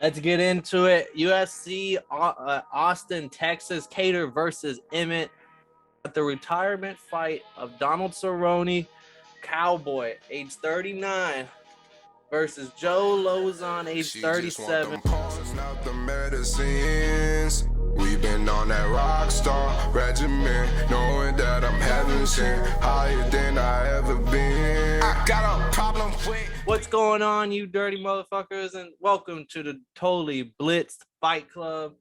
Let's get into it. UFC Austin, Texas, Kattar versus Emmett. At the retirement fight of Donald Cerrone, Cowboy, age 39, versus Joe Lauzon, age 37. Pause, not the medicines. We've been on that rock star regimen, knowing that I'm heaven sent, higher than I ever been. I got a problem with. What's going on, you dirty motherfuckers, and welcome to the Totally Blitzed Fight Club.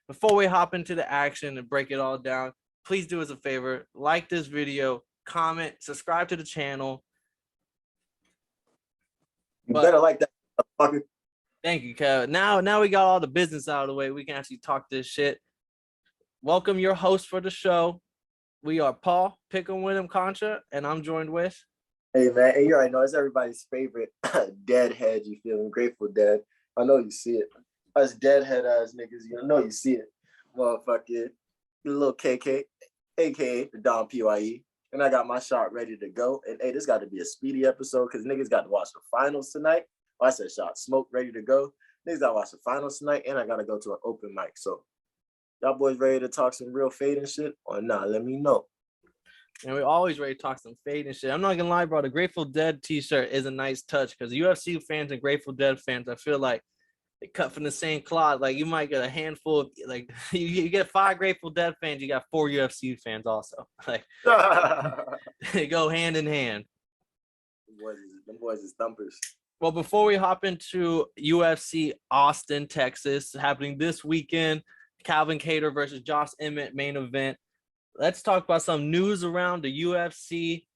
Before we hop into the action and break it all down, please do us a favor, like this video, comment, subscribe to the channel. You better like that, motherfucker. Thank you, Kev. Now we got all the business out of the way. We can actually talk this shit. Welcome your host for the show. We are Paul Pick'em With Contra, and I'm joined with. Hey man, hey, you already know it's everybody's favorite deadhead. You feel me? Grateful Dead. I know you see it. Us deadhead ass niggas, you know you see it. Motherfucker, little KK, aka the Don PYE. And I got my shot ready to go. And hey, this got to be a speedy episode because niggas got to watch the finals tonight. Oh, I said shot, smoke, ready to go. Niggas got to watch the finals tonight, and I got to go to an open mic. So y'all boys ready to talk some real fade and shit? Or nah, let me know. And we're always ready to talk some fade and shit. I'm not gonna lie, bro. The Grateful Dead t-shirt is a nice touch because UFC fans and Grateful Dead fans, I feel like they cut from the same cloth. Like you might get a handful of, like you get 5 Grateful Dead fans, you got 4 UFC fans also. Like they go hand in hand. Them boys is thumpers. Well, before we hop into UFC Austin, Texas, happening this weekend, Calvin Kattar versus Josh Emmett main event. Let's talk about some news around the UFC.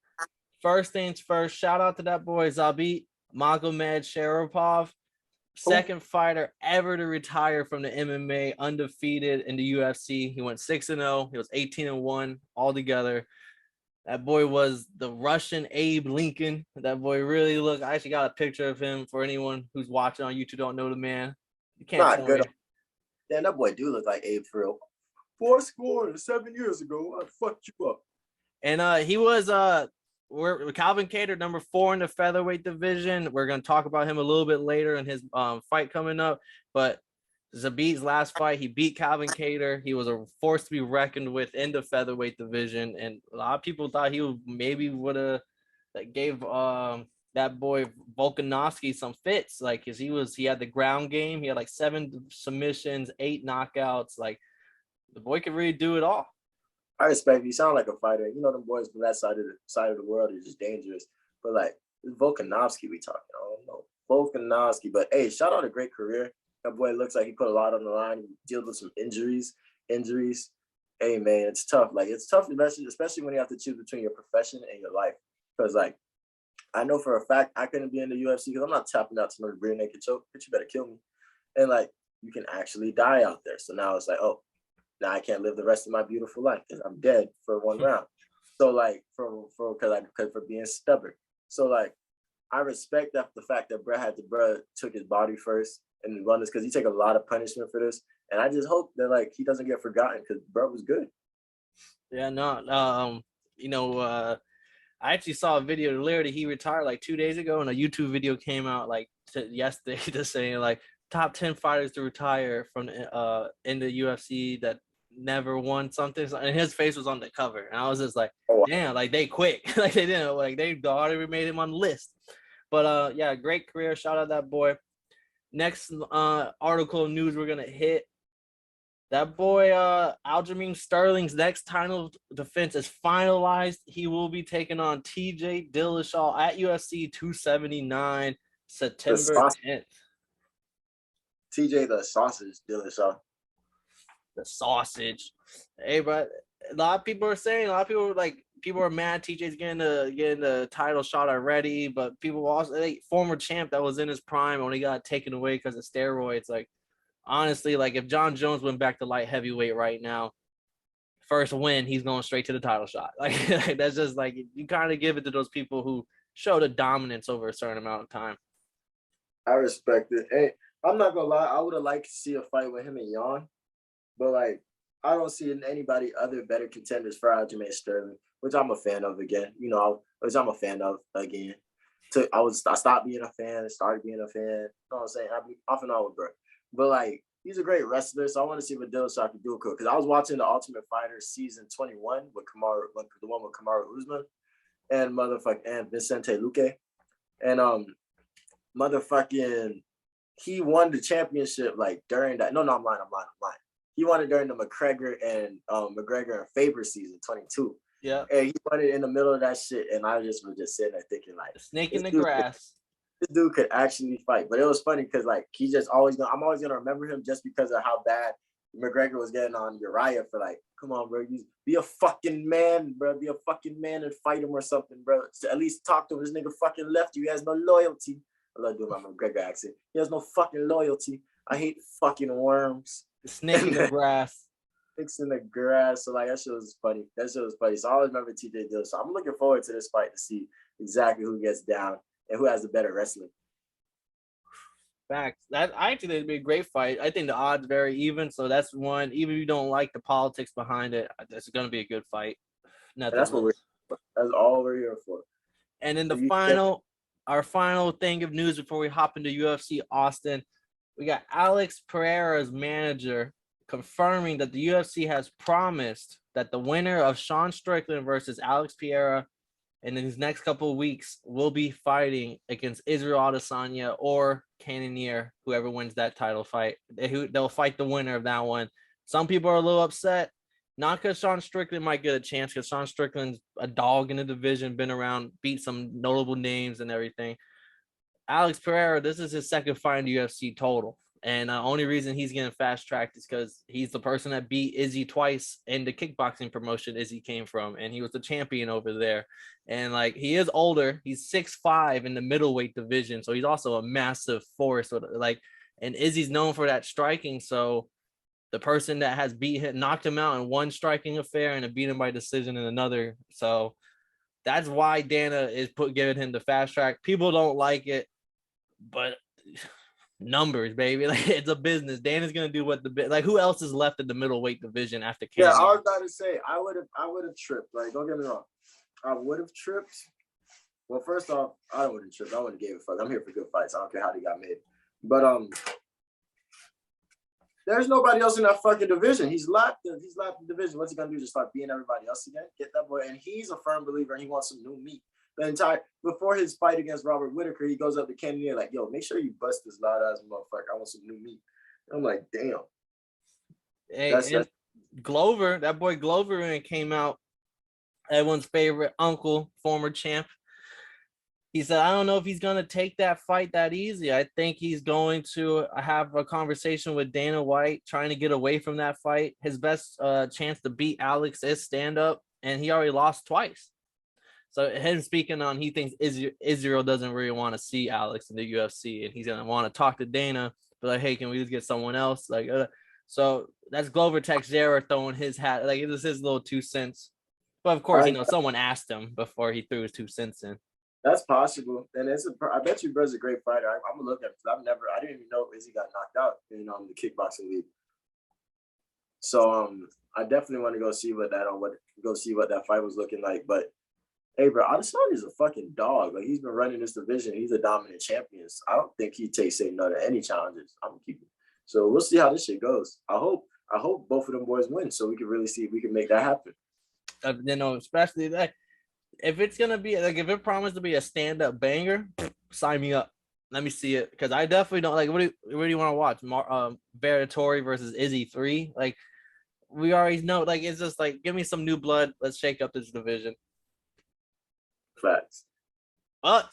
First things first, shout out to that boy Zabit Magomedsharipov, second fighter ever to retire from the MMA, undefeated in the UFC. He went 6-0. He was 18-1 altogether. That boy was the Russian Abe Lincoln. That boy really looked. I actually got a picture of him for anyone who's watching on YouTube. Don't know the man. You can't Not tell good. me. Damn, that boy do look like Abe for real. 7 years ago, I fucked you up. And he was we're Calvin Kattar, number 4 in the featherweight division. We're gonna talk about him a little bit later in his fight coming up. But Zabit's last fight, he beat Calvin Kattar. He was a force to be reckoned with in the featherweight division, and a lot of people thought he would have gave that boy Volkanovski some fits, like because he had the ground game. He had like 7 submissions, 8 knockouts. Like the boy could really do it all. I respect you. You sound like a fighter. You know them boys from that side of the world is just dangerous. But like Volkanovski, we talking. I don't know Volkanovski, but hey, shout out a great career. That boy looks like he put a lot on the line. He deals with some injuries. Hey man, it's tough. Like it's tough, especially when you have to choose between your profession and your life. Because like I know for a fact I couldn't be in the UFC because I'm not tapping out to no rear naked choke. But you better kill me. And like you can actually die out there. So now it's like, oh, now I can't live the rest of my beautiful life because I'm dead for 1 round. So like for being stubborn. So like I respect that the fact that Brad took his body first and run this because he take a lot of punishment for this. And I just hope that like he doesn't get forgotten because bro was good. Yeah, no, I actually saw a video. Literally, he retired like 2 days ago, and a YouTube video came out like yesterday, just saying like top 10 fighters to retire from in the UFC that never won something, and his face was on the cover, and I was just like, oh, wow. damn, like they quick, like they didn't, like they already made him on the list. But yeah, great career. Shout out that boy. Next article of news we're gonna hit. That boy, Aljamain Sterling's next title defense is finalized. He will be taking on TJ Dillashaw at UFC 279, September 10th. TJ the sausage Dillashaw. The sausage. Hey, but a lot of people are mad TJ's getting the title shot already, but people also former champ that was in his prime only got taken away because of steroids. Like honestly, like if John Jones went back to light heavyweight right now, first win, he's going straight to the title shot. Like that's just like you kind of give it to those people who show the dominance over a certain amount of time. I respect it. Hey, I'm not gonna lie, I would have liked to see a fight with him and Jan, but like I don't see anybody other better contenders for Aljamain Sterling, which I'm a fan of again. You know, which I'm a fan of again. I stopped being a fan, started being a fan. You know what I'm saying? I be off and on with bro. but like he's a great wrestler. So I want to see what Dillashaw can do because I was watching the Ultimate Fighter season 21 with the one with Kamaru Usman and Vicente Luque, and motherfucking he won the championship like during that. No, I'm lying. He won it during the McGregor and Faber season 22. Yeah. And he won it in the middle of that shit. And I was just sitting there thinking like snake in the grass. This dude could actually fight. But it was funny because like I'm always gonna remember him just because of how bad McGregor was getting on Uriah for like, come on, bro, be a fucking man, bro. Be a fucking man and fight him or something, bro. So at least talk to him. This nigga fucking left you. He has no loyalty. I love doing my McGregor accent. He has no fucking loyalty. I hate fucking worms. The snake in the grass. Snakes in the grass. So like that shit was funny. So I always remember TJ Dillashaw. So I'm looking forward to this fight to see exactly who gets down and who has the better wrestling. Facts. That I actually think it'd be a great fight. I think the odds very even. So that's one. Even if you don't like the politics behind it, it's gonna be a good fight. That's all we're here for. And then our final thing of news before we hop into UFC Austin, we got Alex Pereira's manager confirming that the UFC has promised that the winner of Sean Strickland versus Alex Pereira in these next couple of weeks will be fighting against Israel Adesanya or Cannonier, whoever wins that title fight. They'll fight the winner of that one. Some people are a little upset, not because Sean Strickland might get a chance, because Sean Strickland's a dog in the division, been around, beat some notable names and everything. Alex Pereira, this is his second fight in the UFC total. And the only reason he's getting fast-tracked is because he's the person that beat Izzy twice in the kickboxing promotion Izzy came from, and he was the champion over there. And, like, he is older. He's 6'5" in the middleweight division, so he's also a massive force. And Izzy's known for that striking, so the person that has knocked him out in one striking affair and beat him by decision in another. So that's why Dana is giving him the fast track. People don't like it, but numbers, baby. Like, it's a business. Dana's gonna do who else is left in the middleweight division after Canada? Yeah, I was about to say I would have tripped. Like, don't get me wrong, I would have tripped. Well, first off, I would have tripped. I wouldn't have gave a fuck. I'm here for good fights. I don't care how they got made. But there's nobody else in that fucking division. He's lapped the division. What's he gonna do? Just start beating everybody else again? Get that boy. And he's a firm believer. And he wants some new meat. Before his fight against Robert Whitaker, he goes up to Kennedy like, yo, make sure you bust this loud ass motherfucker. I want some new meat. And I'm like, damn. Hey, Glover, that boy Glover came out, everyone's favorite uncle, former champ. He said, I don't know if he's going to take that fight that easy. I think he's going to have a conversation with Dana White, trying to get away from that fight. His best chance to beat Alex is stand-up, and he already lost twice. So him speaking on, he thinks Israel doesn't really want to see Alex in the UFC, and he's going to want to talk to Dana, but like, hey, can we just get someone else? So that's Glover Teixeira throwing his hat. Like, it was his little 2 cents. But of course, someone asked him before he threw his 2 cents in. That's possible. And I bet you Bro's a great fighter. I'm going to look at it because I didn't even know Izzy got knocked out in the kickboxing league. So I definitely want to go see what that fight was looking like. But hey, bro, Adesanya is a fucking dog. Like, he's been running this division. He's a dominant champion. I don't think he takes no to any challenges. I'm keeping. So we'll see how this shit goes. I hope both of them boys win so we can really see if we can make that happen. Especially that if it's gonna be like, if it promised to be a stand-up banger, sign me up. Let me see it, because I definitely don't like. What do you want to watch? Veritatori versus Izzy 3. Like, we already know. Like, it's just like, give me some new blood. Let's shake up this division. Facts. But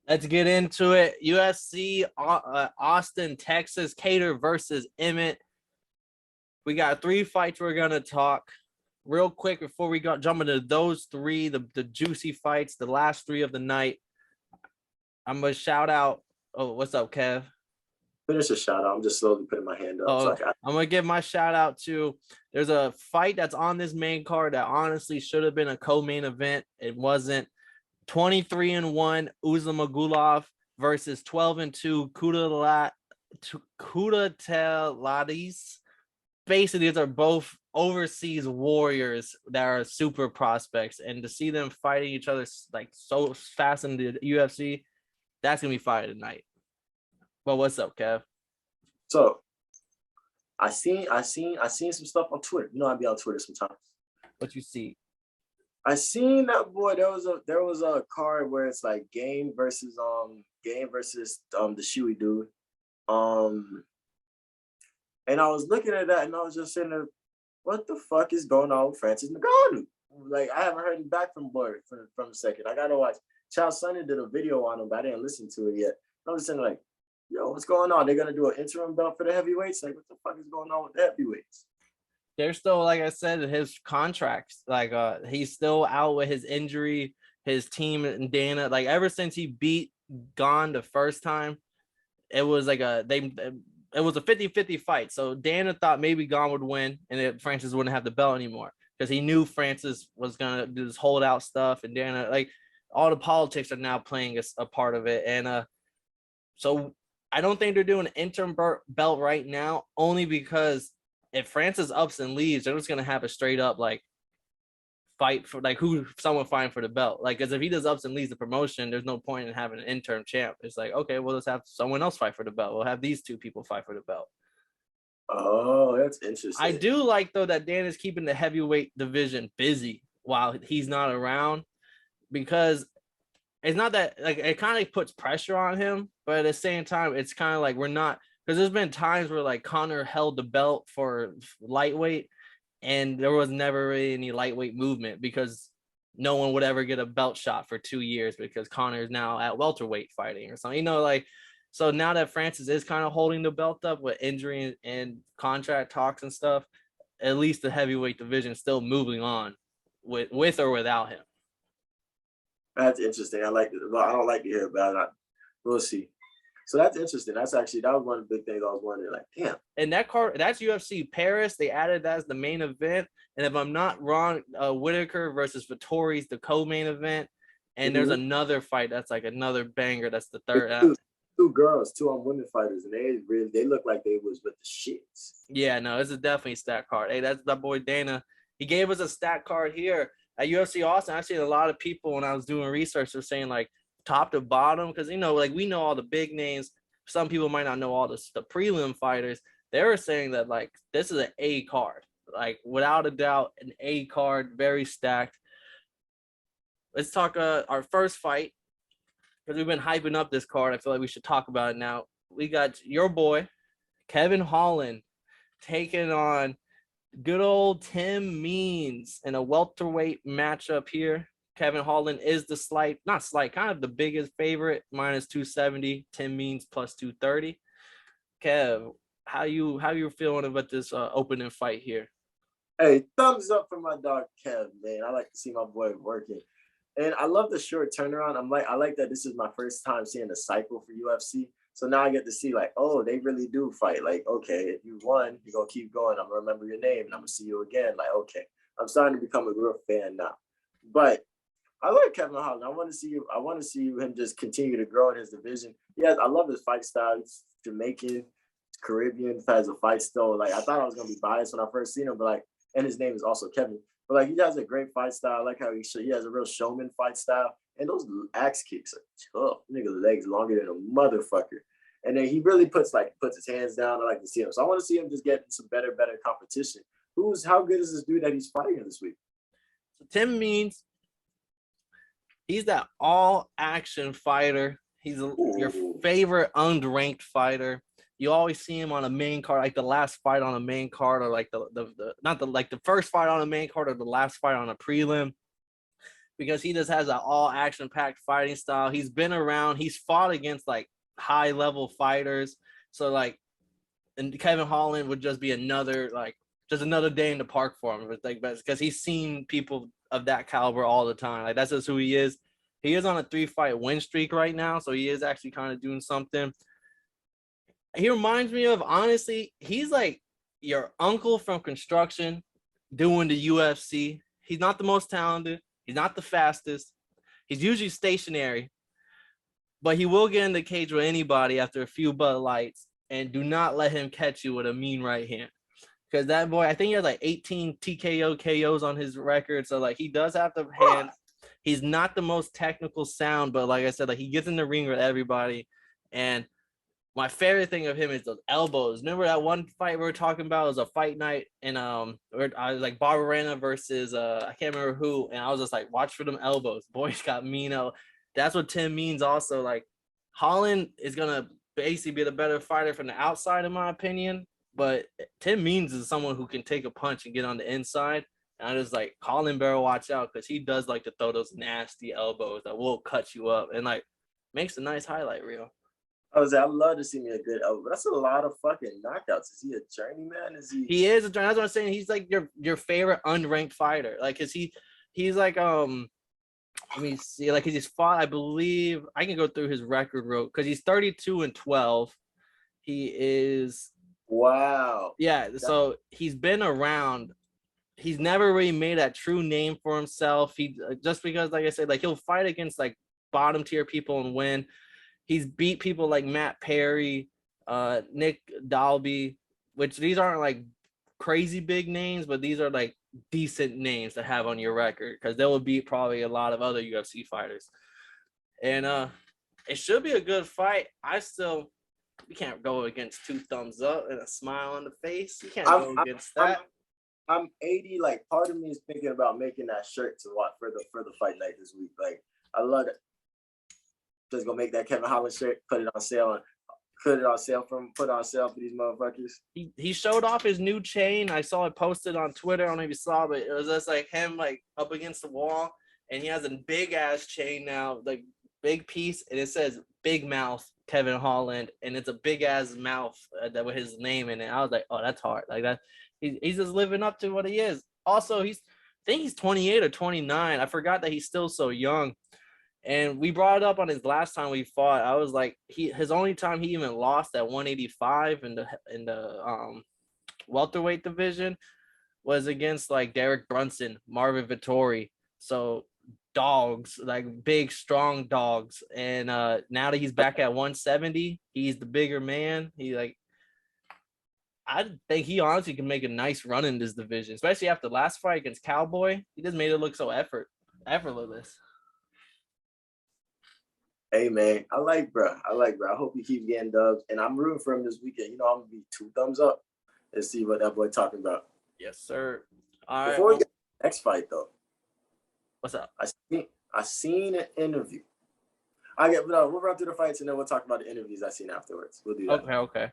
let's get into it. UFC Austin, Texas, Kattar versus Emmett. We got 3 fights we're gonna talk real quick before we jump into those 3, the juicy fights, the last 3 of the night. I'm gonna shout out. Oh, what's up, Kev? Finish a shout out. I'm just slowly putting my hand up. I'm gonna give my shout out to. There's a fight that's on this main card that honestly should have been a co-main event. It wasn't. 23-1 Uzmagulov versus 12-2 Kudateladis. Basically, these are both overseas warriors that are super prospects, and to see them fighting each other like so fast in the UFC, that's gonna be fight tonight. But what's up, Kev? So I seen some stuff on Twitter. You know, I be on Twitter sometimes. What you see? I seen that boy. There was a card where it's like game versus the Shoey dude. And I was looking at that and I was just sitting there, what the fuck is going on with Francis Ngannou? Like, I haven't heard him back from boy from a second. I gotta watch. Charles Sonny did a video on him, but I didn't listen to it yet. I was sitting like, yo, what's going on? They're gonna do an interim belt for the heavyweights? Like, what the fuck is going on with the heavyweights? They're still, like I said, his contracts. Like, he's still out with his injury. His team and Dana, like, ever since he beat Gon the first time, it was like it was a 50-50 fight. So Dana thought maybe Gon would win and Francis wouldn't have the belt anymore because he knew Francis was gonna do this holdout stuff, and Dana, like, all the politics are now playing a part of it. And so I don't think they're doing an interim belt right now, only because if Francis ups and leaves, they're just gonna have a straight up like fight for like someone fighting for the belt. Like, because if he does ups and leaves the promotion, there's no point in having an interim champ. It's like, okay, well, let's have someone else fight for the belt. We'll have these two people fight for the belt. Oh, that's interesting. I do like, though, that Dan is keeping the heavyweight division busy while he's not around, because it's not that, like, it kind of puts pressure on him, but at the same time, it's kind of like we're not, because there's been times where like Conor held the belt for lightweight and there was never really any lightweight movement because no one would ever get a belt shot for 2 years because Conor is now at welterweight fighting or something, you know, like. So now that Francis is kind of holding the belt up with injury and contract talks and stuff, at least the heavyweight division is still moving on with or without him. That's interesting. I like it. Well, I don't like to hear about it. We'll see. So that's interesting. That was one of the big things I was wondering. Like, damn. And that card, that's UFC Paris. They added that as the main event. And if I'm not wrong, Whitaker versus Vittori's the co-main event. And there's another fight that's like another banger. That's the third. Two girls, two women fighters, and they look like they was with the shits. Yeah, no, it's a definitely stat card. Hey, that's that boy Dana. He gave us a stat card here at UFC Austin. I've seen a lot of people when I was doing research were saying like top to bottom, because, you know, like, we know all the big names. Some people might not know all the prelim fighters. They were saying that like this is an A card, like without a doubt an A card, very stacked. Let's talk our first fight, because we've been hyping up this card. I feel like we should talk about it now. We got your boy, Kevin Holland, taking on good old Tim Means in a welterweight matchup here. Kevin Holland is the kind of the biggest favorite, minus 270. Tim Means plus 230. Kev, how you feeling about this opening fight here? Hey, thumbs up for my dog Kev, man. I like to see my boy working. And I love the short turnaround. I like that this is my first time seeing a cycle for UFC. So now I get to see like, oh, they really do fight. Like, okay, if you won, you're going to keep going. I'm going to remember your name and I'm going to see you again. Like, okay, I'm starting to become a real fan now. But I like Kevin Holland. I want to see him just continue to grow in his division. Yeah, I love his fight style. He's Jamaican, Caribbean, has a fight style. Like, I thought I was going to be biased when I first seen him, but like, and his name is also Kevin. But like, he has a great fight style. I like how he has a real showman fight style. And those axe kicks are tough. Nigga's legs longer than a motherfucker. And then he really puts his hands down. I like to see him. So I want to see him just get some better competition. How good is this dude that he's fighting this week? So Tim Means, he's that all action fighter. He's your favorite unranked fighter. You always see him on a main card, like the last fight on a main card, or like the first fight on a main card, or the last fight on a prelim, because he just has an all action packed fighting style. He's been around. He's fought against like high level fighters. So like, and Kevin Holland would just be another day in the park for him. Like, because he's seen people of that caliber all the time. Like, that's just who he is. He is on a 3-fight win streak right now, so he is actually kind of doing something. He reminds me of, honestly, he's like your uncle from construction doing the UFC. He's not the most talented. He's not the fastest. He's usually stationary, but he will get in the cage with anybody after a few Bud Lights, and do not let him catch you with a mean right hand. Because that boy, I think he has like 18 TKO KOs on his record. So like, he does have the hands. He's not the most technical sound, but like I said, like, he gets in the ring with everybody. And my favorite thing of him is those elbows. Remember that one fight we were talking about? It was a fight night, and I was like Barberena versus I can't remember who, and I was just like, watch for them elbows. Boy's got mean. That's what Tim means. Also, like Holland is gonna basically be the better fighter from the outside, in my opinion. But Tim Means is someone who can take a punch and get on the inside. And I just like Holland better watch out because he does like to throw those nasty elbows that will cut you up and like makes a nice highlight reel. I'd love to see me a good elbow, but that's a lot of fucking knockouts. Is he a journeyman? Is he? He is a journeyman. That's what I'm saying. He's like your favorite unranked fighter. Like, cause he's like let me see. Like, he's fought. I believe I can go through his record real because he's 32-12. He is. Wow. Yeah. So he's been around. He's never really made that true name for himself. He just because, like I said, like he'll fight against like bottom tier people and win. He's beat people like Matt Perry, Nick Dalby, which these aren't like crazy big names, but these are like decent names to have on your record because they will beat probably a lot of other UFC fighters. And it should be a good fight. We can't go against 2 thumbs up and a smile on the face. You can't go against that. I'm 80. Like, part of me is thinking about making that shirt to watch for the fight night this week. Like, I love it. Just gonna make that Kevin Holland shirt, put it on sale for these motherfuckers. He showed off his new chain. I saw it posted on Twitter. I don't know if you saw, but it was just like him like up against the wall, and he has a big ass chain now, like big piece, and it says Big Mouth Kevin Holland, and it's a big ass mouth that with his name in it. I was like, oh, that's hard. Like that, he's just living up to what he is. Also, I think he's 28 or 29. I forgot that he's still so young. And we brought it up on his last time we fought. I was like, his only time he even lost at 185 in the welterweight division was against like Derek Brunson, Marvin Vettori. So dogs, like big, strong dogs. And now that he's back at 170, he's the bigger man. I think he honestly can make a nice run in this division, especially after the last fight against Cowboy. He just made it look so effortless. Hey, man, I like bro. I hope he keeps getting dubs, and I'm rooting for him this weekend. You know, I'm gonna be 2 thumbs up and see what that boy talking about. Yes, sir. All Before right. we get to the next fight, though, What's up? I seen an interview. We'll run through the fights and then we'll talk about the interviews I seen afterwards. We'll do that. Okay.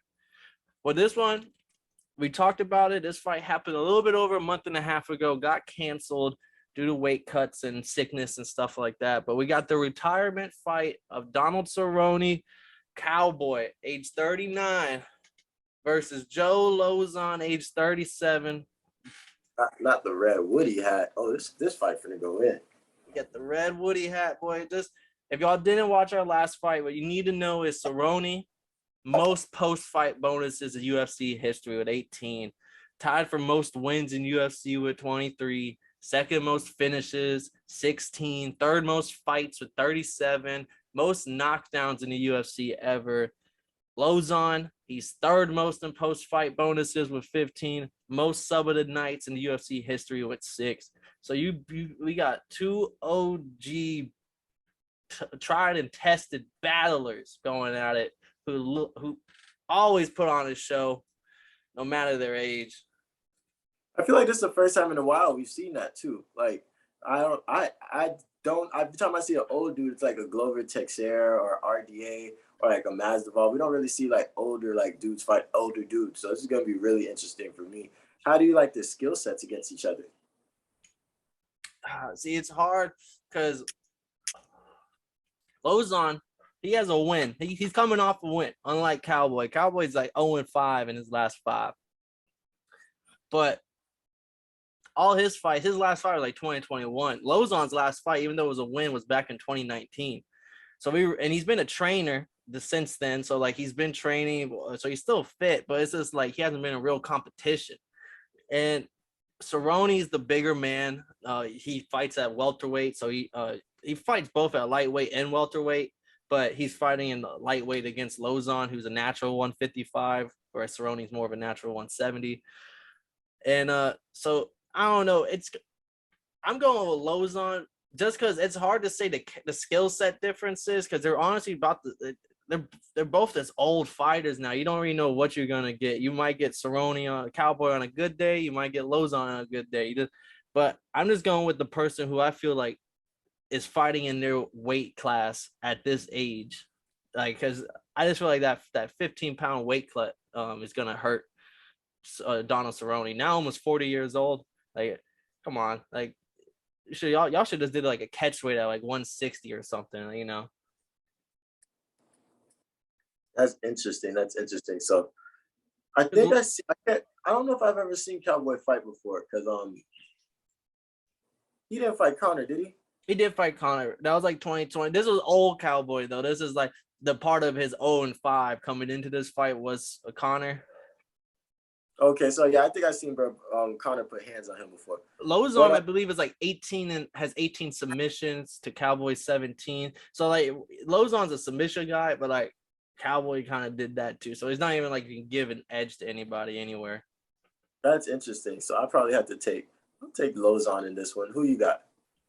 Well, this one, we talked about it. This fight happened a little bit over a month and a half ago, got canceled due to weight cuts and sickness and stuff like that. But we got the retirement fight of Donald Cerrone, Cowboy, age 39, versus Joe Lauzon, age 37. Not the red Woody hat. Oh, this fight finna go in. We got the red Woody hat, boy. If y'all didn't watch our last fight, what you need to know is Cerrone, most post-fight bonuses in UFC history with 18, tied for most wins in UFC with 23, second most finishes, 16, third most fights with 37, most knockdowns in the UFC ever. Lauzon, he's third most in post-fight bonuses with 15, most subbed nights in the UFC history with 6. So we got 2 OG tried and tested battlers going at it who always put on a show, no matter their age. I feel like this is the first time in a while we've seen that too. Like every time I see an old dude, it's like a Glover Teixeira or RDA or like a Masvidal. We don't really see like older like dudes fight older dudes. So this is gonna be really interesting for me. How do you like the skill sets against each other? See, it's hard because Lauzon, he has a win. He's coming off a win, unlike Cowboy. Cowboy's like 0-5 in his last 5. But all his fights, his last fight was like 2021. Lauzon's last fight, even though it was a win, was back in 2019. So he's been a trainer since then. So like he's been training, so he's still fit, but it's just like he hasn't been in real competition. And Cerrone's the bigger man. He fights at welterweight, so he fights both at lightweight and welterweight, but he's fighting in the lightweight against Lauzon, who's a natural 155, whereas Cerrone's more of a natural 170. And so I don't know. I'm going with Lauzon just because it's hard to say the skill set differences because they're honestly they're both as old fighters now. You don't really know what you're gonna get. You might get Cerrone on Cowboy on a good day. You might get Lauzon on a good day. But I'm just going with the person who I feel like is fighting in their weight class at this age, like because I just feel like that 15-pound weight cut is gonna hurt Donald Cerrone, now almost 40 years old. Like, come on, like y'all should just did like a catch weight at like 160 or something, you know. That's interesting. So I think I don't know if I've ever seen Cowboy fight before because he didn't fight Conor, did he? He did fight Conor. That was like 2020. This was old Cowboy though. This is like the part of his 0-5 coming into this fight was Conor. Okay, so yeah, I think I've seen Conor put hands on him before. Lauzon, I believe, is like 18 and has 18 submissions to Cowboy's 17. So like Lauzon's a submission guy, but like Cowboy kind of did that too. So he's not even like you can give an edge to anybody anywhere. That's interesting. So I probably have to I'll take Lauzon in this one. Who you got?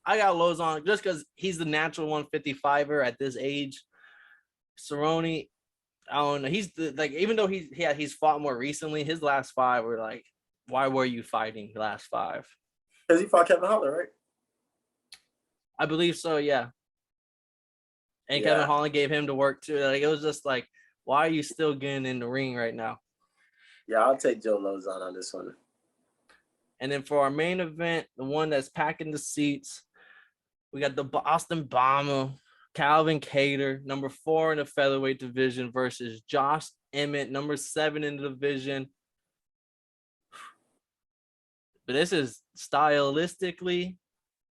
I got Lauzon just because he's the natural 155er at this age. Cerrone, I don't know. He's like, even though he's fought more recently, his last 5 were like, why were you fighting the last 5? Because he fought Kevin Holland, right? I believe so, yeah. And Kevin Holland gave him to work too. Like, it was just like, why are you still getting in the ring right now? Yeah, I'll take Joe Lauzon on this one. And then for our main event, the one that's packing the seats, we got the Boston Bomber, Calvin Kattar, number 4 in the featherweight division, versus Josh Emmett, number 7 in the division. But this is stylistically,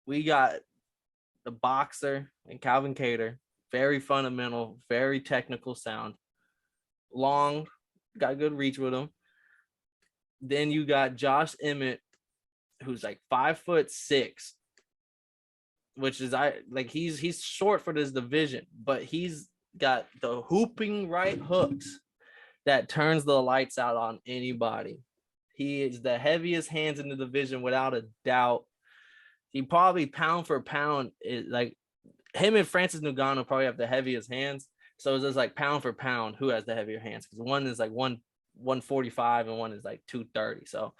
we got the boxer and Calvin Kattar, very fundamental, very technical sound, long, got good reach with him. Then you got Josh Emmett, who's like 5'6", which is he's short for this division, but he's got the hooping right hooks that turns the lights out on anybody. He is the heaviest hands in the division without a doubt. He probably pound for pound is like him and Francis Ngannou probably have the heaviest hands. So it's just like pound for pound who has the heavier hands, because one is like 145 and one is like 230. So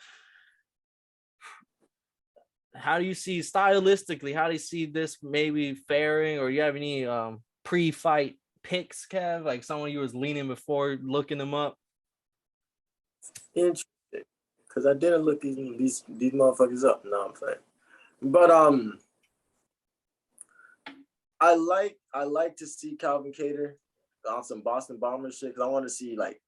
how do you see stylistically, how do you see this maybe faring, or you have any pre-fight picks, Kev, like someone you was leaning before looking them up? Interesting, because I didn't look these motherfuckers up. No, I'm playing. But I like to see Calvin Kattar on some Boston Bomber shit, because I want to see like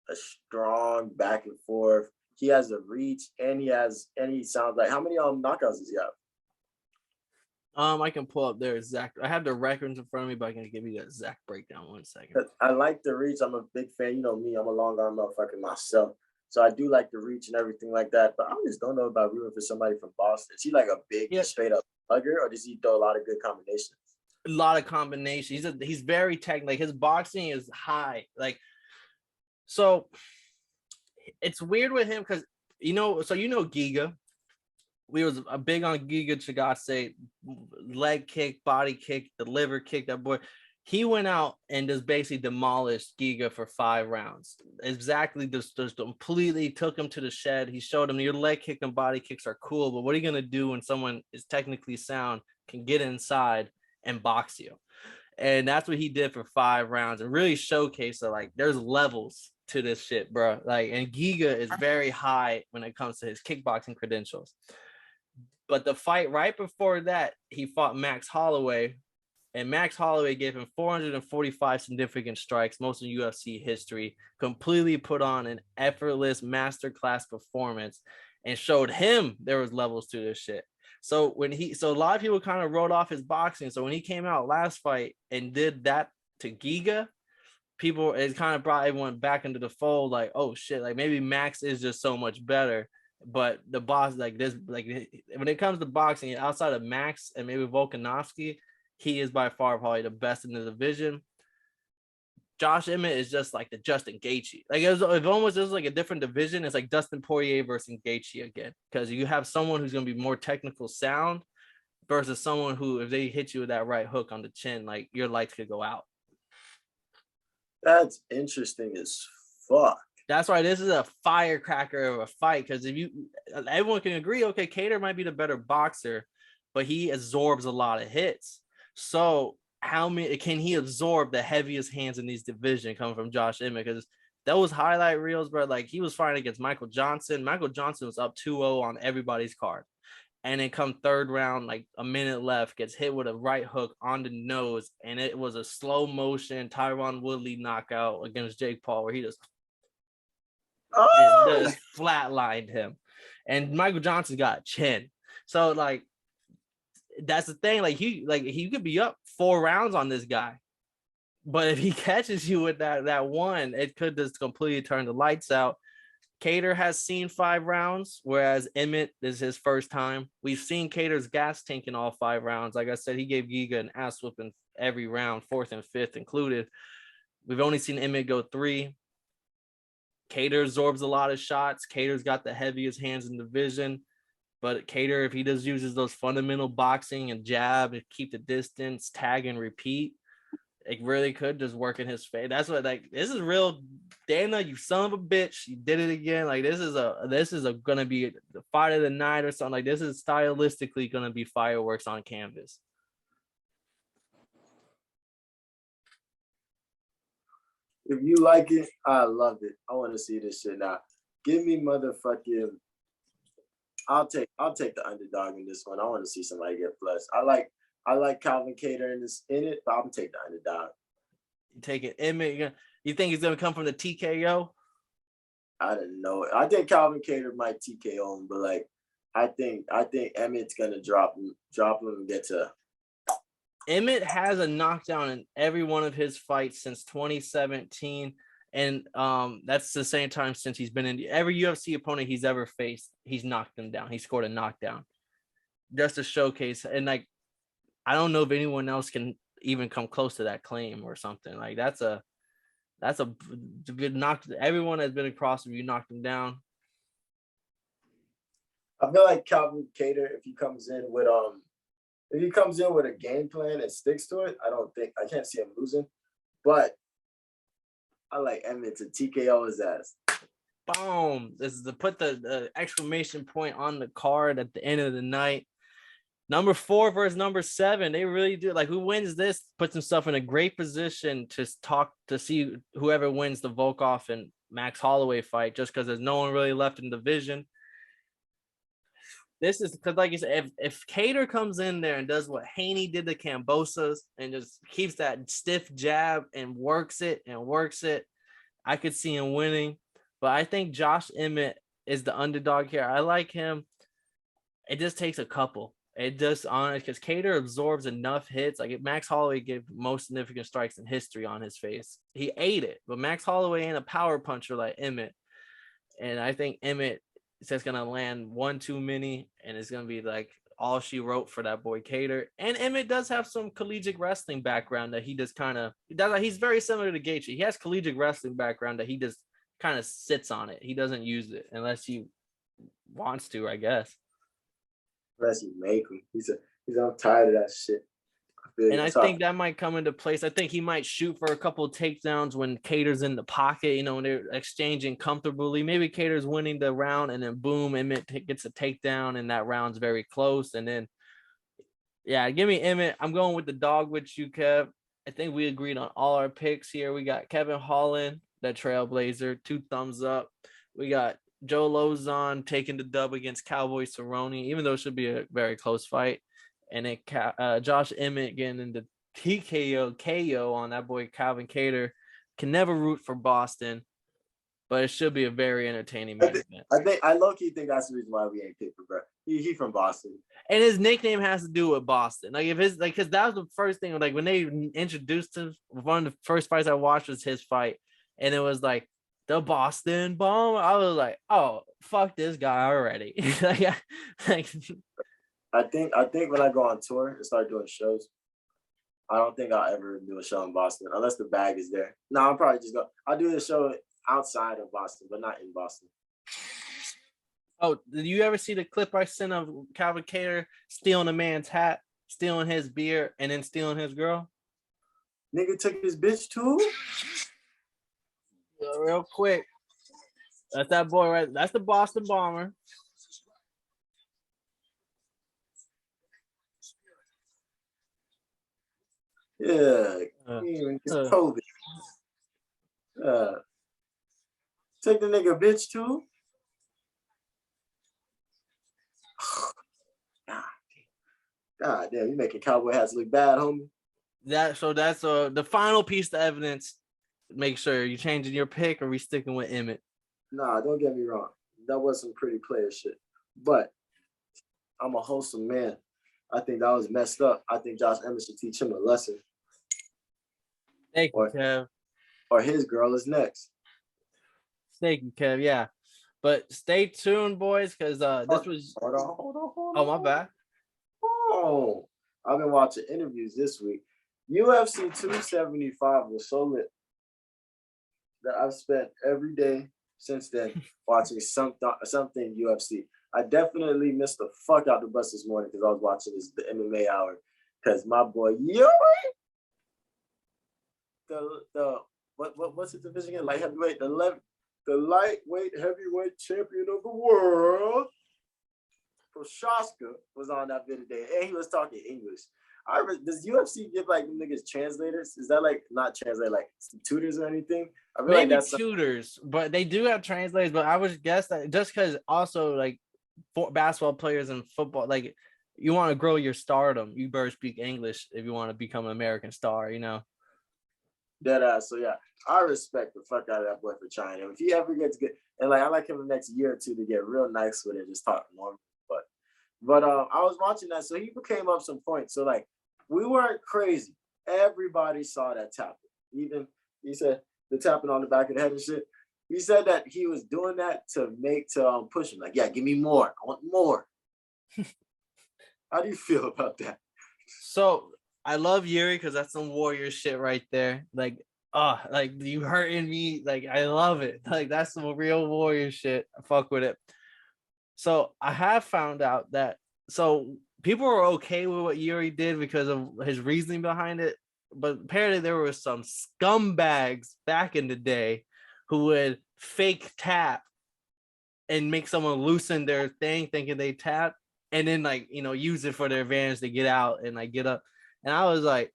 a strong back and forth. He has a reach and he sounds like, how many knockouts does he have? I can pull up their exact. I have the records in front of me, but I can give you the exact breakdown 1 second. I like the reach. I'm a big fan. You know me, I'm a long arm motherfucker myself. So I do like the reach and everything like that. But I just don't know about rooting for somebody from Boston. Is he like a big, straight up hugger, or does he throw a lot of good combinations? A lot of combinations. He's very technical. Like, his boxing is high. Like, so it's weird with him because Giga. We was a big on Giga Chagase, leg kick, body kick, the liver kick. That boy, he went out and just basically demolished Giga for 5 rounds. Exactly, just completely took him to the shed. He showed him your leg kick and body kicks are cool, but what are you gonna do when someone is technically sound, can get inside and box you? And that's what he did for 5 rounds and really showcased that like there's levels to this shit, bro. Like, and Giga is very high when it comes to his kickboxing credentials. But the fight right before that, he fought Max Holloway, and Max Holloway gave him 445 significant strikes, most in UFC history, completely put on an effortless masterclass performance and showed him there was levels to this shit. So a lot of people kind of wrote off his boxing. So when he came out last fight and did that to Giga, it kind of brought everyone back into the fold. Like, oh shit, like maybe Max is just so much better. But the boss, like this, like when it comes to boxing, outside of Max and maybe Volkanovski, he is by far probably the best in the division. Josh Emmett is just like the Justin Gaethje. Like it almost just like a different division. It's like Dustin Poirier versus Gaethje again, because you have someone who's going to be more technical sound versus someone who, if they hit you with that right hook on the chin, like your lights could go out. That's interesting as fuck. That's why this is a firecracker of a fight. Because everyone can agree, okay, Kattar might be the better boxer, but he absorbs a lot of hits. So how many can he absorb the heaviest hands in these division coming from Josh Emmett? Because those highlight reels, bro, like he was fighting against Michael Johnson. Michael Johnson was up 2-0 on everybody's card. And then come third round, like a minute left, gets hit with a right hook on the nose. And it was a slow motion Tyron Woodley knockout against Jake Paul where he just flatlined him. And Michael Johnson got a chin. So like that's the thing. Like he could be up 4 rounds on this guy. But if he catches you with that one, it could just completely turn the lights out. Kattar has seen 5 rounds, whereas Emmett is his first time. We've seen Kattar's gas tank in all 5 rounds. Like I said, he gave Giga an ass whooping every round, 4th and 5th included. We've only seen Emmett go 3. Kattar absorbs a lot of shots. Kattar's got the heaviest hands in the division. But Kattar, if he just uses those fundamental boxing and jab and keep the distance, tag and repeat, it really could just work in his favor. That's what this is real. Dana, you son of a bitch, you did it again. Like this is gonna be the fight of the night or something. Like this is stylistically gonna be fireworks on canvas. If you like it, I love it. I want to see this shit now. Give me motherfucking. I'll take the underdog in this one. I want to see somebody get blessed. I like Calvin Kattar in it, but I'm gonna take the underdog. You take it, Emmett. You think he's gonna come from the TKO? I don't know. I think Calvin Kattar might TKO him, but like I think Emmett's gonna drop him and get to. Emmett has a knockdown in every one of his fights since 2017, and that's the same time since he's been in every UFC opponent he's ever faced. He's knocked them down. He scored a knockdown, just to showcase. And like, I don't know if anyone else can even come close to that claim or something. Like that's a good knock. Everyone has been across if you knocked them down. I feel like Calvin Kattar, if he comes in with a game plan and sticks to it, I can't see him losing. But I like Emmett to TKO his ass. Boom. This is to put the exclamation point on the card at the end of the night. Number 4 versus number 7. They really do. Like, who wins this puts himself in a great position to see whoever wins the Volkov and Max Holloway fight, just because there's no one really left in the division. This is because, like you said, if Kattar comes in there and does what Haney did to Cambosas and just keeps that stiff jab and works it, I could see him winning. But I think Josh Emmett is the underdog here. I like him. It just takes a couple. It just honest because Kattar absorbs enough hits. Like Max Holloway gave most significant strikes in history on his face. He ate it, but Max Holloway ain't a power puncher like Emmett. And I think Emmett is just gonna land one too many, and it's gonna be like all she wrote for that boy Kattar. And Emmett does have some collegiate wrestling background that he just kind of does. He's very similar to Gaethje. He has collegiate wrestling background that he just kind of sits on it. He doesn't use it unless he wants to, I guess. Unless you make him. I'm tired of that shit. And I think that might come into place. I think he might shoot for a couple of takedowns when Kattar's in the pocket, when they're exchanging comfortably. Maybe Kattar's winning the round, and then boom, Emmett gets a takedown, and that round's very close. And then, yeah, give me Emmett. I'm going with the dog with you, Kev. I think we agreed on all our picks here. We got Kevin Holland, that Trailblazer, 2 thumbs up. We got Joe Lauzon taking the dub against Cowboy Cerrone, even though it should be a very close fight. And then Josh Emmett getting into TKO KO on that boy Calvin Kattar. Can never root for Boston, but it should be a very entertaining match. I low-key think that's the reason why we ain't picked for bro. He from Boston. And his nickname has to do with Boston. Like, if his, like, because that was the first thing, like, when they introduced him, one of the first fights I watched was his fight. And it was like, the Boston Bomb. I was like, oh, fuck this guy already. I think when I go on tour and start doing shows, I don't think I'll ever do a show in Boston unless the bag is there. No, I'll probably just go. I'll do the show outside of Boston, but not in Boston. Oh, did you ever see the clip I sent of Calvin Kattar stealing a man's hat, stealing his beer, and then stealing his girl? Nigga took his bitch too? real quick. That's that boy right. That's the Boston Bomber. Yeah, it's COVID. Take the nigga bitch too. God damn, you making cowboy hats look bad, homie. That's the final piece of evidence. Make sure you changing your pick, or we sticking with Emmett. Nah, don't get me wrong. That was some pretty player shit. But I'm a wholesome man. I think that was messed up. I think Josh Emmett should teach him a lesson. Thank you, Kev. Or his girl is next. Thank you, Kev. Yeah. But stay tuned, boys, because this was. Hold on. Oh, my bad. Oh, I've been watching interviews this week. UFC 275 was so lit that I've spent every day since then watching something UFC. I definitely missed the fuck out the bus this morning because I was watching the MMA hour. Because my boy, what's his division again? Light heavyweight, the lightweight heavyweight champion of the world, Prochaska, was on that video today, and he was talking English. Does UFC give like niggas translators? Is that like not translate, like tutors or anything? I feel Maybe like that's tutors, but they do have translators. But I would guess that just because also like for basketball players and football, like you want to grow your stardom, you better speak English if you want to become an American star, you know. Dead ass. So yeah, I respect the fuck out of that boy for trying. And if he ever gets good, and like I like him the next year or two to get real nice with it, just talk normal. But I was watching that, so he came up some points. So like, we weren't crazy. Everybody saw that tapping. Even he said the tapping on the back of the head and shit. He said that he was doing that to push him. Like, yeah, give me more. I want more. How do you feel about that? So I love Yuri because that's some warrior shit right there. Like, like you hurting me. Like, I love it. Like, that's some real warrior shit. I fuck with it. So I have found out that people were okay with what Yuri did because of his reasoning behind it. But apparently there were some scumbags back in the day who would fake tap and make someone loosen their thing thinking they tap and then like, use it for their advantage to get out and like get up. And I was like,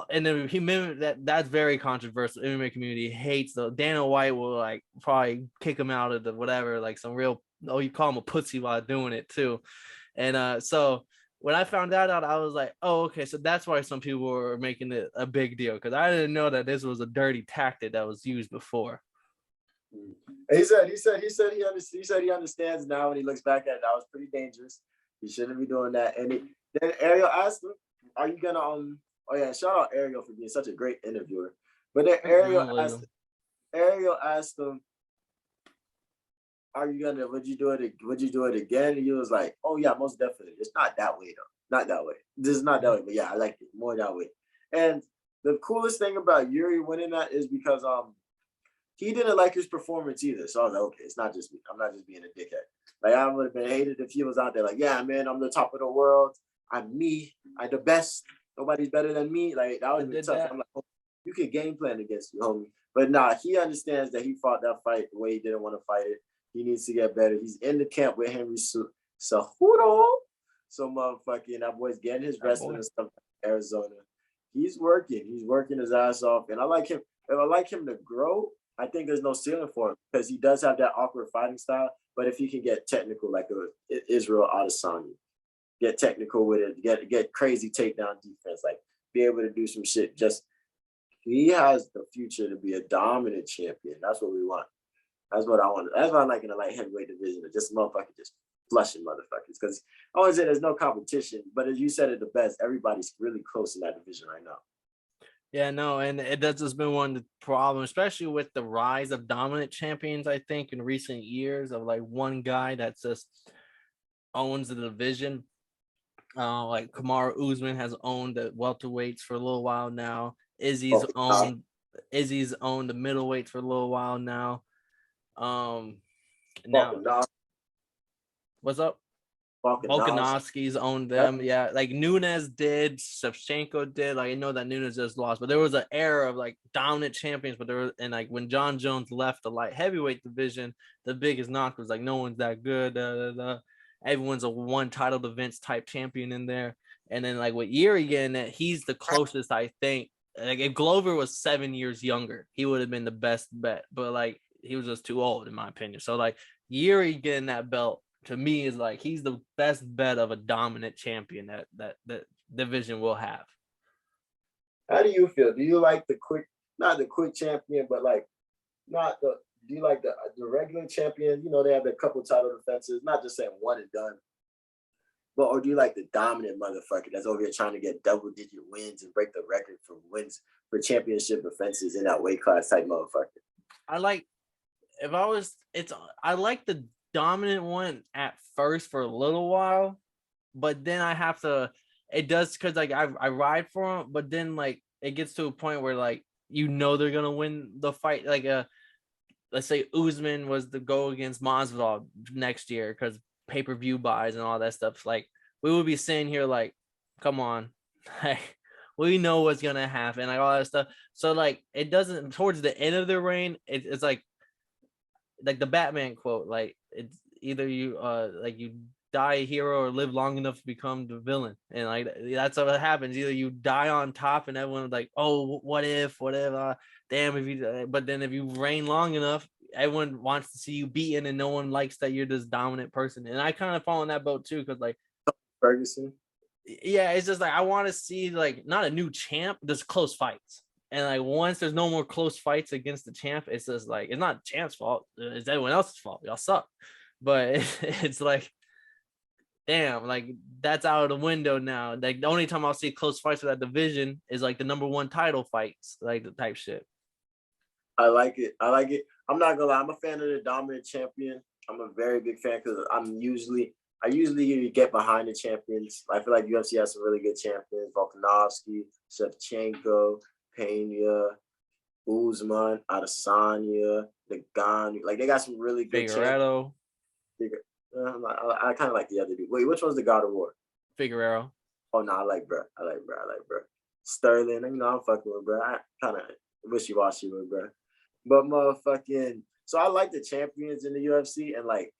and then he mimicked that. That's very controversial. The MMA community hates though. Dana White will like probably kick him out of the whatever, like some real, you call him a pussy while doing it too. And so when I found that out, I was like, oh, okay. So that's why some people were making it a big deal because I didn't know that this was a dirty tactic that was used before. He said he understands now when he looks back at it. That was pretty dangerous. He shouldn't be doing that. And then Ariel asked him, "Are you gonna Oh yeah, shout out Ariel for being such a great interviewer." But then Ariel asked him, "Are you gonna? Would you do it again?" And he was like, "Oh yeah, most definitely. It's not that way though. Not that way. This is not that way. But yeah, I like it more that way." And the coolest thing about Yuri winning that is because he didn't like his performance either. So I was like, okay, it's not just me. I'm not just being a dickhead. Like I would have been hated if he was out there like, yeah, man, I'm the top of the world. I'm me. I'm the best. Nobody's better than me. Like that would be tough. I'm like, oh, you could game plan against me, homie. But nah, he understands that he fought that fight the way he didn't want to fight it. He needs to get better. He's in the camp with Henry Cejudo. So motherfucking that boy's getting his wrestling and stuff in Arizona. He's working. He's working his ass off. And I like him. If I like him to grow, I think there's no ceiling for him because he does have that awkward fighting style. But if he can get technical like Israel Adesanya, get technical with it, get crazy takedown defense, like be able to do some shit. Just he has the future to be a dominant champion. That's what we want. That's what I want. That's what I like in the light heavyweight division. Just motherfucking just flushing motherfuckers. Because I want to say there's no competition, but as you said it the best, everybody's really close in that division right now. Yeah, no, and that's just been one of the problems, especially with the rise of dominant champions, I think, in recent years of like one guy that just owns the division. Like Kamaru Usman has owned the welterweights for a little while now. Izzy's owned the middleweights for a little while now. Now what's up? Volkanovski. Volkanovski's owned That, them. Yeah, like Nunes did, Shevchenko did. Like I know that Nunes just lost, but there was an era of like dominant champions. But there was, and like when John Jones left the light heavyweight division, the biggest knock was like no one's that good. Everyone's a one title events type champion in there. And then like with Yuri getting that, he's the closest I think. Like if Glover was 7 years younger, he would have been the best bet. But like he was just too old in my opinion. So like Yuri getting that belt to me is like he's the best bet of a dominant champion that division will have. how do you feel? Do you like the quick, not the quick champion, but like not the? Do you like the regular champion? You know, they have a couple title defenses, not just saying one and done. But or do you like the dominant motherfucker that's over here trying to get double-digit wins and break the record for wins for championship defenses in that weight class type motherfucker? I like I like the dominant one at first for a little while, but then I have to. It does because like I ride for him, but then like it gets to a point where like they're gonna win the fight. Like let's say Usman was to go against Masvidal next year because pay-per-view buys and all that stuff. Like we would be sitting here like, come on, like we know what's gonna happen, like all that stuff. So like it doesn't towards the end of the reign, it's like the Batman quote, like it's either you like you die a hero or live long enough to become the villain, and like that's what happens. Either you die on top and everyone's like, oh, what if, whatever, damn if you, but then if you reign long enough, everyone wants to see you beaten, and no one likes that you're this dominant person. And I kind of fall in that boat too, because like Ferguson. Yeah, it's just like I want to see like not a new champ, just close fights. And like once there's no more close fights against the champ, it's just like it's not the champ's fault, it's everyone else's fault. Y'all suck. But it's like, damn, like that's out of the window now. Like the only time I'll see close fights for that division is like the number one title fights, like the type shit. I like it. I'm not gonna lie. I'm a fan of the dominant champion. I'm a very big fan because I usually get behind the champions. I feel like UFC has some really good champions: Volkanovski, Shevchenko, Pena, Usman, Adesanya, Ngannou. Like they got some really good Figueroa. I kind of like the other dude. Wait, which one's the God of War? Figueroa. Oh no, I like bro. Sterling, I'm fucking with bro. I kind of wishy-washy with bro. But motherfucking, so I like the champions in the UFC and like,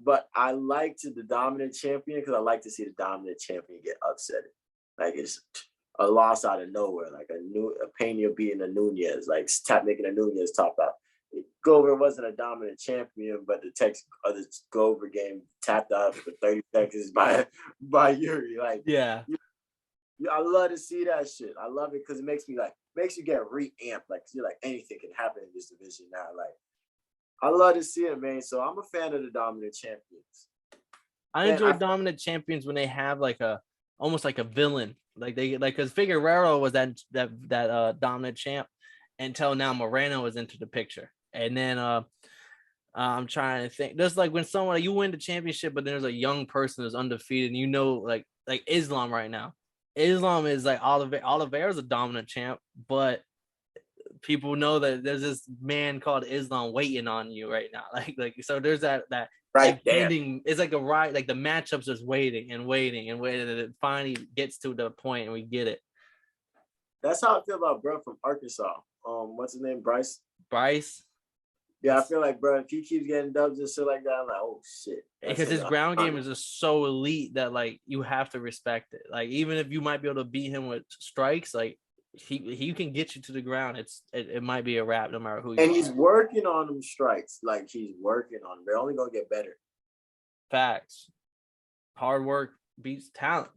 but I like the dominant champion because I like to see the dominant champion get upset. Like it's a loss out of nowhere, like a Pena beating a Nunez, like making a Nunez top out. Glover wasn't a dominant champion, but the Glover game tapped out for 30 seconds by Yuri. Like yeah. I love to see that shit. I love it because it makes you get re-amped. Like you're like anything can happen in this division now. Like I love to see it, man. So I'm a fan of the dominant champions. I enjoy dominant champions when they have like almost like a villain. Like they like because Figueroa was that dominant champ until now Moreno was into the picture. And then I'm trying to think. Just like when someone you win the championship, but there's a young person who's undefeated, and like Islam right now. Islam is like Oliveira's a dominant champ, but people know that there's this man called Islam waiting on you right now. Like so there's that right ending. It's like a ride, like the matchups just waiting and it finally gets to the point and we get it. That's how I feel about bro from Arkansas. What's his name? Bryce. Yeah, I feel like, bro, if he keeps getting dubs and shit like that, I'm like, oh shit. Because his ground game is just so elite that like you have to respect it. Like even if you might be able to beat him with strikes, like he can get you to the ground. It might be a wrap no matter who you are. And he's working on them strikes. Like he's working on them. They're only gonna get better. Facts. Hard work beats talent.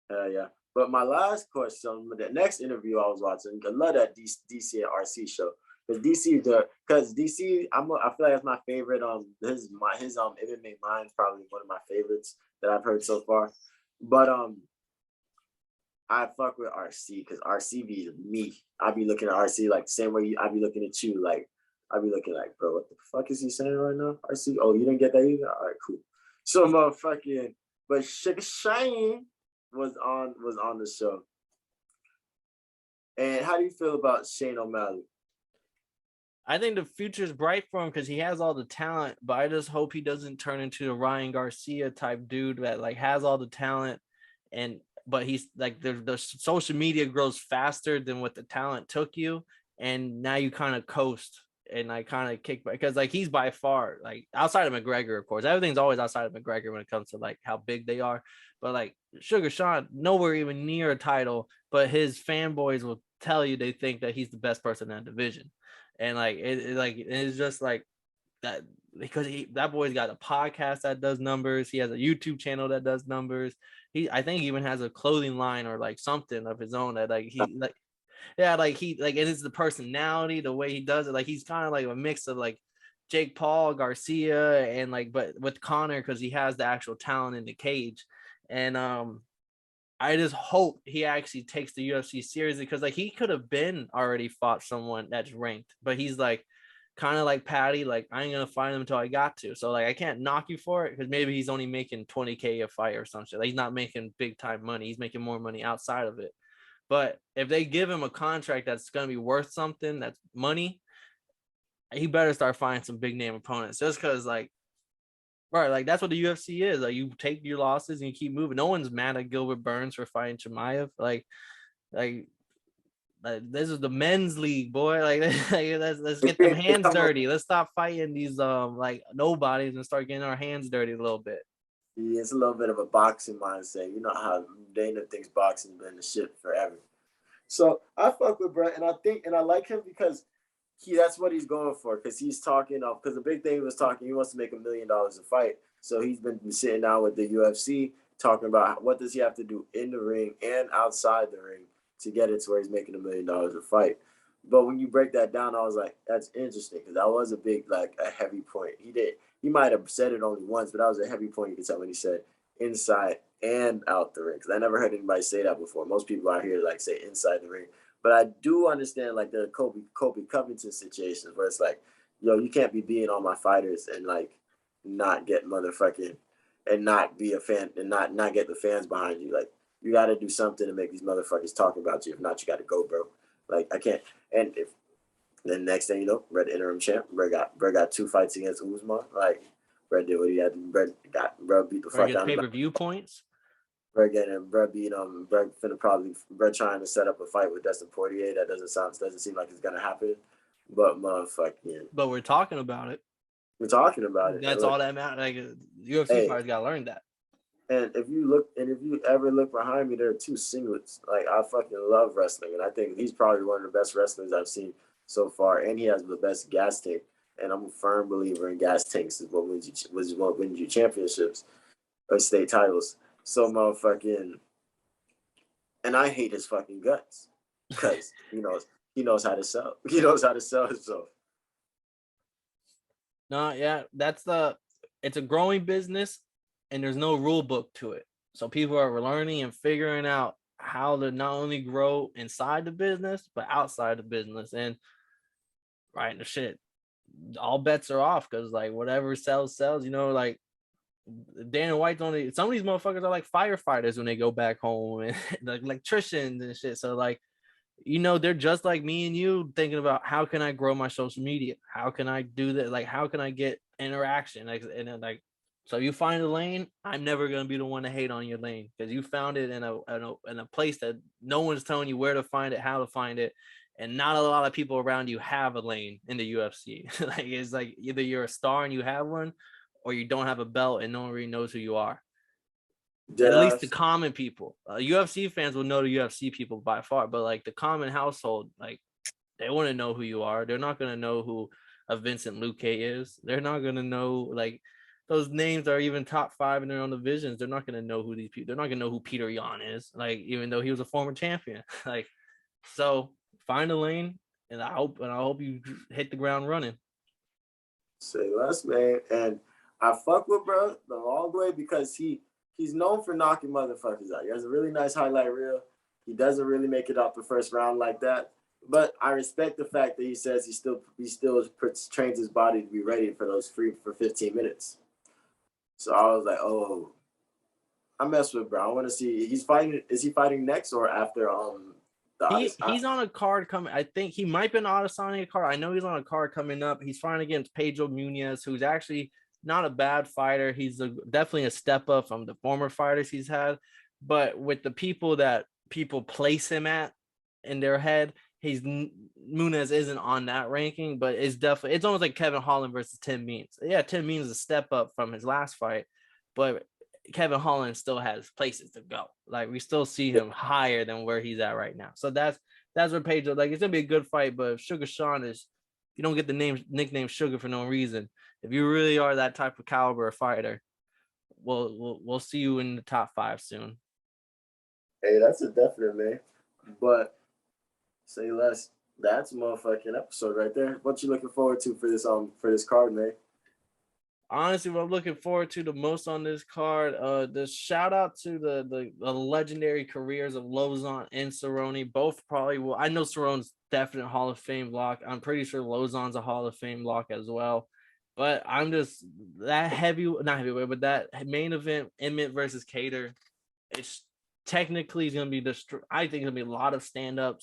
Yeah. But my last question, the next interview I was watching, I love that DC and RC show. Because DC, I feel like that's my favorite. His MMA Mind's probably one of my favorites that I've heard so far. But I fuck with RC because RC be me. I be looking at RC like the same way I be looking at you. Like I be looking like, bro, what the fuck is he saying right now? RC, oh, you didn't get that either? All right, cool. So motherfucking, but Sugar Shane was on the show. And how do you feel about Shane O'Malley? I think the future's bright for him because he has all the talent, but I just hope he doesn't turn into the Ryan Garcia type dude that like has all the talent and but he's like the social media grows faster than what the talent took you, and now you kind of coast and I kind of kick back because like he's by far like outside of McGregor, of course, everything's always outside of McGregor when it comes to like how big they are, but like Sugar Sean nowhere even near a title, but his fanboys will tell you they think that he's the best person in that division, and like it's just like that because that boy's got a podcast that does numbers. He has a YouTube channel that does numbers. I think he even has a clothing line or like something of his own that like he like yeah like he like it is the personality, the way he does it. Like he's kind of like a mix of like Jake Paul, Garcia, and like but with Connor because he has the actual talent in the cage, and I just hope he actually takes the UFC seriously because like he could have been already fought someone that's ranked, but he's like kind of like Patty, like I ain't gonna fight him until I got to. So like I can't knock you for it because maybe he's only making 20K a fight or some shit. Like, he's not making big time money. He's making more money outside of it. But if they give him a contract that's gonna be worth something, that's money, he better start finding some big name opponents. Just because like right, like that's what the UFC is. Like you take your losses and you keep moving. No one's mad at Gilbert Burns for fighting Chimaev. Like this is the men's league, boy. Like, let's get them hands dirty. Let's stop fighting these like nobodies and start getting our hands dirty a little bit. Yeah, it's a little bit of a boxing mindset. You know how Dana thinks boxing's been the shit forever. So I fuck with Brett, and I like him because that's what he's going for. Because he's talking off. Because the big thing he was talking, he wants to make $1 million a fight. So he's been sitting down with the UFC talking about what does he have to do in the ring and outside the ring to get it to where he's making $1 million a fight. But when you break that down, I was like, that's interesting because that was a big, like, a heavy point. He might have said it only once, but that was a heavy point. You could tell when he said inside and out the ring. Because I never heard anybody say that before. Most people out here like say inside the ring. But I do understand like the Kobe Covington situations where it's like, yo, you can't be beating all my fighters and like not get motherfucking and not be a fan and not get the fans behind you. Like you got to do something to make these motherfuckers talk about you. If not, you got to go, bro. Like I can't. And if then next thing you know, Brett interim champ. Brett got 2 fights against Usman. Like Brett did what he had to. Brett beat the fuck out of him. Pay-per-view points. Brett beat Brett trying to set up a fight with Dustin Poirier. That doesn't seem like it's gonna happen. But motherfucking. But we're talking about it. We're talking about it. That's all that matters. Like UFC fighters gotta learn that. And if you ever look behind me, there are 2 singlets. Like I fucking love wrestling, and I think he's probably one of the best wrestlers I've seen so far, and he has the best gas tank. And I'm a firm believer in gas tanks is what wins you championships or state titles. So motherfucking, and I hate his fucking guts because he knows how to sell. He knows how to sell himself. No, yeah, it's a growing business, and there's no rule book to it. So people are learning and figuring out how to not only grow inside the business but outside the business. And right, the shit, all bets are off because like whatever sells. You know, like Dana White's only some of these motherfuckers are like firefighters when they go back home and like electricians and shit. So like, you know, they're just like me and you thinking about how can I grow my social media? How can I do that? Like, how can I get interaction? Like, and then like, so you find a lane. I'm never gonna be the one to hate on your lane because you found it in a place that no one's telling you where to find it, how to find it, and not a lot of people around you have a lane in the UFC. Like it's like either you're a star and you have one, or you don't have a belt and no one really knows who you are. At least the common people. UFC fans will know the UFC people by far, but like the common household, like they want to know who you are. They're not going to know who a Vincent Luque is. They're not going to know like those names are even top 5 in their own divisions. They're not going to know who these people. They're not going to know who Peter Yan is. Like even though he was a former champion. Like so, find a lane, and I hope you hit the ground running. Say less, man, and I fuck with bro the long way because he's known for knocking motherfuckers out. He has a really nice highlight reel. He doesn't really make it out the first round like that. But I respect the fact that he says he still trains his body to be ready for those for 15 minutes. So I was like, oh, I mess with bro. I want to see he's fighting. Is he fighting next or after He's on a card coming. I think he might be auto signing a card. I know he's on a card coming up. He's fighting against Pedro Munez, who's actually not a bad fighter. He's definitely a step up from the former fighters he's had. But with the people that people place him at in their head, Munez isn't on that ranking, but it's almost like Kevin Holland versus Tim Means. Yeah, Tim Means is a step up from his last fight, but Kevin Holland still has places to go. Like, we still see him higher than where he's at right now. So that's where Pedro, like, it's gonna be a good fight. But if Sugar Sean is, you don't get the nickname Sugar for no reason. If you really are that type of caliber of fighter, we'll see you in the top 5 soon. Hey, that's a definite, man. But say less. That's a motherfucking episode right there. What you looking forward to for this card, man? Honestly, what I'm looking forward to the most on this card, the shout out to the legendary careers of Lauzon and Cerrone. Both probably will. I know Cerrone's definite Hall of Fame lock. I'm pretty sure Lauzon's a Hall of Fame lock as well. But I'm just not heavyweight, but that main event, Emmett versus Kattar, it's technically going to be I think it'll be a lot of stand up.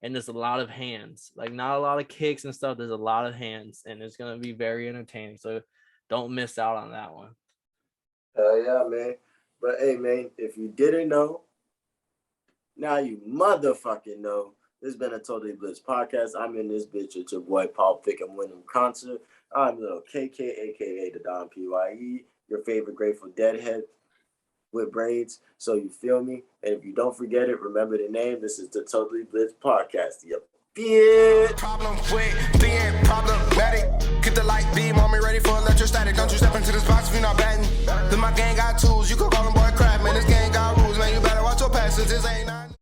And there's a lot of hands, like not a lot of kicks and stuff. There's a lot of hands, and it's going to be very entertaining. So don't miss out on that one. Yeah, man. But hey, man, if you didn't know, now you motherfucking know. This has been a Totally Blitz podcast. I'm in this bitch with your boy Paul Pick'em Wyndham Concert. I'm little KK, aka the Don PYE, your favorite Grateful Deadhead with braids. So you feel me? And if you don't forget it, remember the name. This is the Totally Blitz podcast. Yep. Yeah. Problem with being problematic. Get the light beam on me, ready for electrostatic. Don't you step into this box if you're not bad.